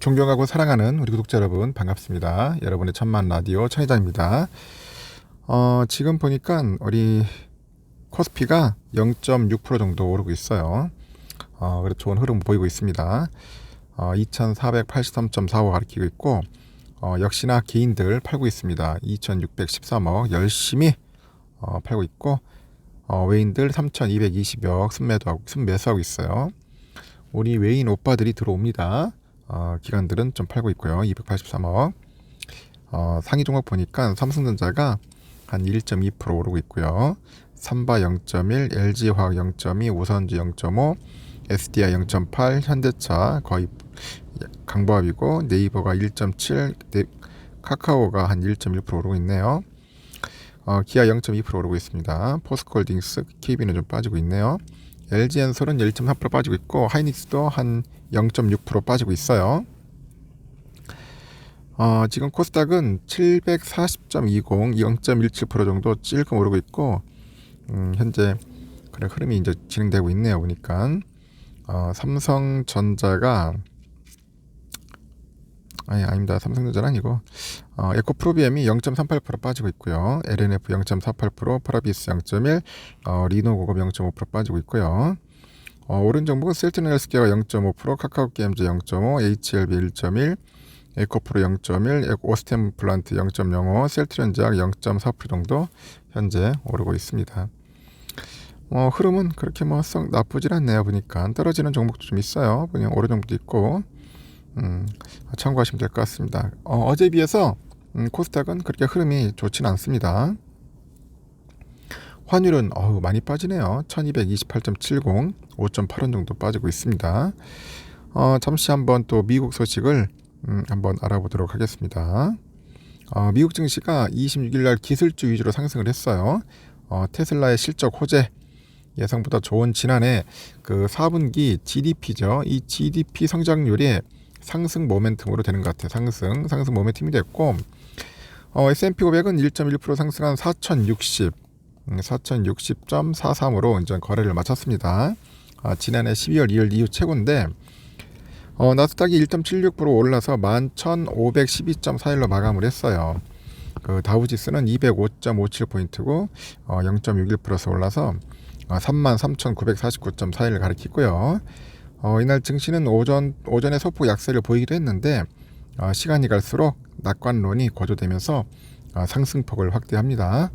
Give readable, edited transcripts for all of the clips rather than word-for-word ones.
존경하고 사랑하는 우리 구독자 여러분 반갑습니다. 여러분의 천만 라디오 천회장입니다. 지금 보니까 우리 코스피가 0.6% 정도 오르고 있어요. 그래서 좋은 흐름 보이고 있습니다. 2483.45 가리키고 있고, 역시나 개인들 팔고 있습니다. 2613억 열심히 팔고 있고, 외인들 3220억 순매수하고 있어요. 우리 외인 오빠들이 들어옵니다. 기관들은 좀 팔고 있고요. 283억. 상위 종목 보니까 삼성전자가 한 1.2% 오르고 있고요. 삼바 0.1, LG화학 0.2, 우선지 0.5, SDI 0.8, 현대차 거의 강보합이고, 네이버가 1.7, 카카오가 한 1.1% 오르고 있네요. 기아 0.2% 오르고 있습니다. 포스코홀딩스, KB는 좀 빠지고 있네요. LG엔솔은 1.3% 빠지고 있고, 하이닉스도 한 0.6% 빠지고 있어요. 지금 코스닥은 740.20, 0.17% 정도 찔끔 오르고 있고, 현재 그런 흐름이 이제 진행되고 있네요. 보니까 삼성전자가 아닙니다. 삼성전자는 아니고 에코프로비엠이 0.38% 빠지고 있고요. LNF 0.48%, 파라비스 0.1, 리노고급 0.5% 빠지고 있고요. 오른 종목은 셀트리온헬스케어가 0.5%, 카카오게임즈 0.5, HLB 1.1, 에코프로 0.1, 오스템플란트 0.05, 셀트리온제약 0.4% 정도 현재 오르고 있습니다. 흐름은 그렇게 썩 나쁘질 않네요. 보니까 떨어지는 종목도 좀 있어요. 그냥 오른 종목도 있고, 참고하시면 될 것 같습니다. 어제에 비해서 코스닥은 그렇게 흐름이 좋지는 않습니다. 환율은 많이 빠지네요. 1228.70, 5.8원 정도 빠지고 있습니다. 잠시 한번 또 미국 소식을 한번 알아보도록 하겠습니다. 미국 증시가 26일 날 기술주 위주로 상승을 했어요. 테슬라의 실적 호재, 예상보다 좋은 지난해 그 4분기 GDP죠. 이 GDP 성장률이 상승 모멘텀으로 되는 것 같아요. 상승 모멘텀이 됐고, S&P 500은 1.1% 상승한 4060.43으로 이제 거래를 마쳤습니다. 지난해 12월 2일 이후 최고인데, 나스닥이 1.76% 올라서 11,512.41로 마감을 했어요. 그 다우지수는 205.57포인트고 0.61% 올라서 33,949.41을 가리키고요. 이날 증시는 오전에 소폭 약세를 보이기도 했는데, 시간이 갈수록 낙관론이 고조되면서 상승폭을 확대합니다.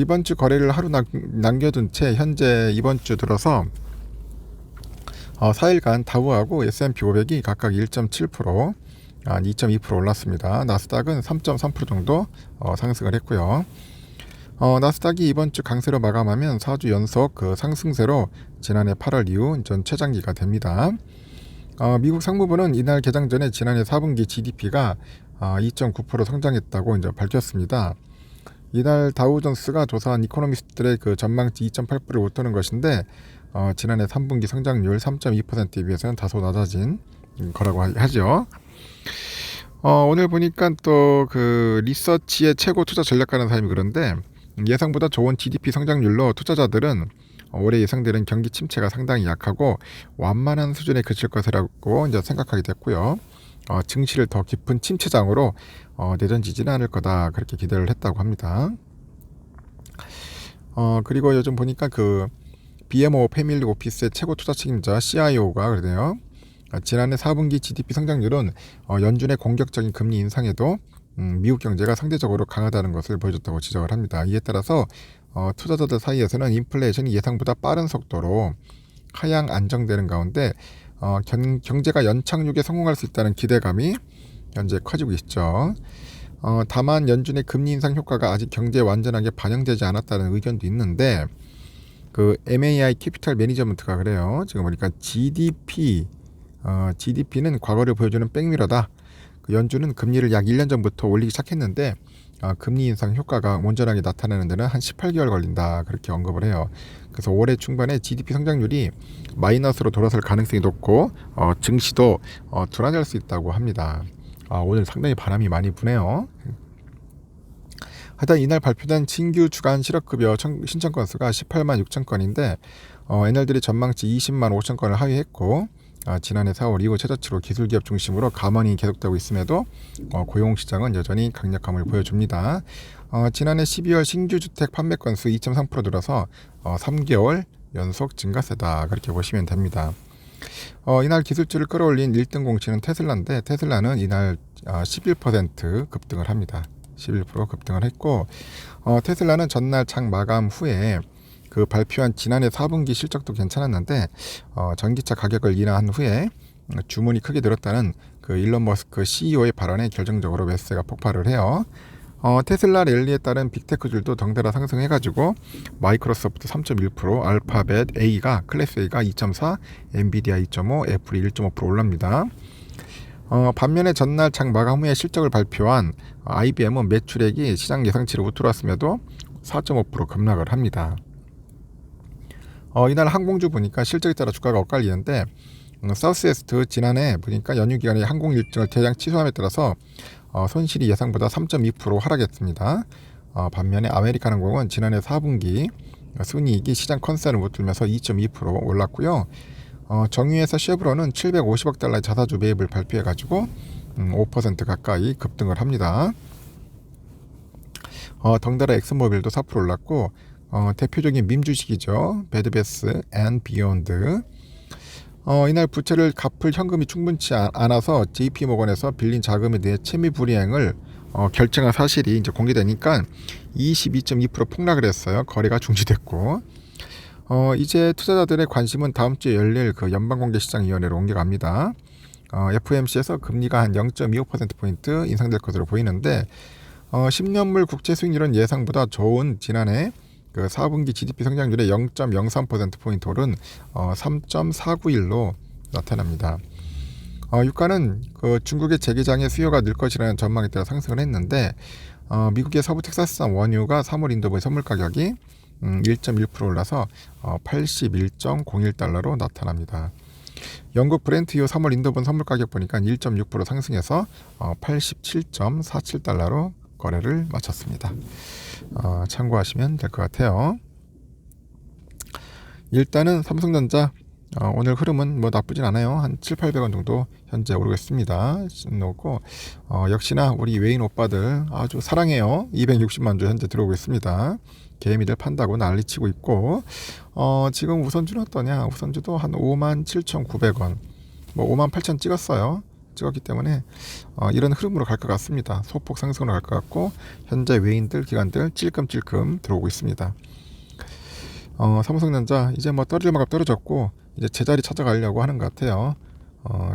이번 주 거래를 하루 남겨둔 채 현재 이번 주 들어서 4일간 다우하고 S&P 500이 각각 1.7%, 2.2% 올랐습니다. 나스닥은 3.3% 정도 상승을 했고요. 나스닥이 이번 주 강세로 마감하면 4주 연속 그 상승세로 지난해 8월 이후 전 최장기가 됩니다. 미국 상무부는 이날 개장 전에 지난해 4분기 GDP가 2.9% 성장했다고 이제 밝혔습니다. 이날 다우존스가 조사한 이코노미스트들의 그 전망치 2.8%를 웃도는 것인데, 지난해 3분기 성장률 3.2%에 비해서는 다소 낮아진 거라고 하죠. 오늘 보니까 또 그 리서치의 최고 투자 전략가라는 사람이 그런데, 예상보다 좋은 GDP 성장률로 투자자들은 올해 예상되는 경기 침체가 상당히 약하고 완만한 수준에 그칠 것이라고 이제 생각하게 됐고요. 증시를 더 깊은 침체장으로 내던지지는 않을 거다, 그렇게 기대를 했다고 합니다. 그리고 요즘 보니까 그 BMO 패밀리 오피스의 최고 투자 책임자 CIO가 그러네요. 지난해 4분기 GDP 성장률은 연준의 공격적인 금리 인상에도 미국 경제가 상대적으로 강하다는 것을 보여줬다고 지적을 합니다. 이에 따라서 투자자들 사이에서는 인플레이션이 예상보다 빠른 속도로 하향 안정되는 가운데 경제가 연착륙에 성공할 수 있다는 기대감이 현재 커지고 있죠. 다만 연준의 금리 인상 효과가 아직 경제에 완전하게 반영되지 않았다는 의견도 있는데, 그 MAI 캐피탈 매니저먼트가 그래요. 지금 보니까 GDP는 과거를 보여주는 백미러다. 연준은 금리를 약 1년 전부터 올리기 시작했는데, 금리 인상 효과가 온전하게 나타나는 데는 한 18개월 걸린다, 그렇게 언급을 해요. 그래서 올해 중반에 GDP 성장률이 마이너스로 돌아설 가능성이 높고, 증시도 둔화될 수 있다고 합니다. 오늘 상당히 바람이 많이 부네요. 하여튼 이날 발표된 신규 주간 실업급여 신청 건수가 18만 6천 건인데, NL들이 전망치 20만 5천 건을 하회했고, 지난해 4월 이후 최저치로 기술기업 중심으로 감원이 계속되고 있음에도 고용시장은 여전히 강력함을 보여줍니다. 지난해 12월 신규주택 판매 건수 2.3% 늘어서 3개월 연속 증가세다, 그렇게 보시면 됩니다. 이날 기술주를 끌어올린 1등 공신은 테슬라인데, 테슬라는 이날 11% 급등을 합니다. 11% 급등을 했고, 테슬라는 전날 장 마감 후에 그 발표한 지난해 4분기 실적도 괜찮았는데 전기차 가격을 인하한 후에 주문이 크게 늘었다는 그 일론 머스크 CEO의 발언에 결정적으로 매수세가 폭발을 해요. 테슬라 랠리에 따른 빅테크들도 덩달아 상승해가지고 마이크로소프트 3.1%, 알파벳 A가 클래스 A가 2.4, 엔비디아 2.5, 애플이 1.5% 올랍니다. 반면에 전날 장 마감 후에 실적을 발표한 IBM은 매출액이 시장 예상치를 웃돌았음에도 4.5% 급락을 합니다. 이날 항공주 보니까 실적에 따라 주가가 엇갈리는데, 사우스웨스트 지난해 보니까 연휴 기간에 항공 일정을 대량 취소함에 따라서 손실이 예상보다 3.2% 하락했습니다. 반면에 아메리칸 항공은 지난해 4분기 순이익이 시장 컨센을 못 들면서 2.2% 올랐고요. 정유회사 쉐브론은 750억 달러의 자사주 매입을 발표해가지고 5% 가까이 급등을 합니다. 덩달아 엑슨모빌도 4% 올랐고, 대표적인 밈 주식이죠. 베드베스 앤 비욘드. 이날 부채를 갚을 현금이 충분치 않아서 JP모건에서 빌린 자금에 대해 채무 불이행을 결정한 사실이 이제 공개되니까 22.2% 폭락을 했어요. 거래가 중지됐고, 이제 투자자들의 관심은 다음 주에 열릴 그 연방공개시장위원회로 옮겨갑니다. FOMC에서 금리가 한 0.25%포인트 인상될 것으로 보이는데, 10년물 국채 수익률은 예상보다 좋은 지난해 그 4분기 GDP 성장률의 0.03%포인트 오른 3.491로 나타납니다. 유가는 그 중국의 재개장의 수요가 늘 것이라는 전망에 따라 상승을 했는데, 미국의 서부 텍사스산 원유가 3월 인도분 선물 가격이 1.1% 올라서 81.01달러로 나타납니다. 영국 브렌트유 3월 인도분 선물 가격 보니까 1.6% 상승해서 87.47달러로 거래를 마쳤습니다. 참고하시면 될 것 같아요. 일단은 삼성전자 오늘 흐름은 뭐 나쁘진 않아요. 한 7,800원 정도 현재 오르고 있습니다. 놓고 역시나 우리 외인 오빠들 아주 사랑해요. 260만 주 현재 들어오고 있습니다. 개미들 판다고 난리치고 있고, 지금 우선주는 어떠냐? 우선주도 한 57,900원, 뭐 58,000 찍었기 때문에 이런 흐름으로 갈 것 같습니다. 소폭 상승으로 갈 것 같고, 현재 외인들 기관들 찔끔찔끔 들어오고 있습니다. 삼성전자 이제 뭐 떨어질 만큼 떨어졌고 이제 제자리 찾아가려고 하는 것 같아요.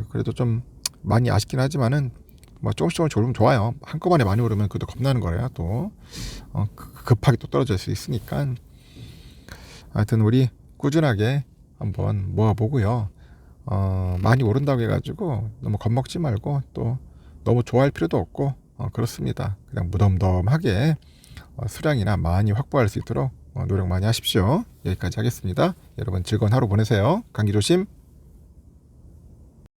그래도 좀 많이 아쉽긴 하지만은 뭐 조금씩 오르면 좋아요. 한꺼번에 많이 오르면 그것도 겁나는 거래요. 또 급하게 또 떨어질 수 있으니까. 하여튼 우리 꾸준하게 한번 모아보고요. 많이 오른다고 해가지고 너무 겁먹지 말고 또 너무 좋아할 필요도 없고, 그렇습니다. 그냥 무덤덤하게 수량이나 많이 확보할 수 있도록 노력 많이 하십시오. 여기까지 하겠습니다. 여러분 즐거운 하루 보내세요. 감기 조심.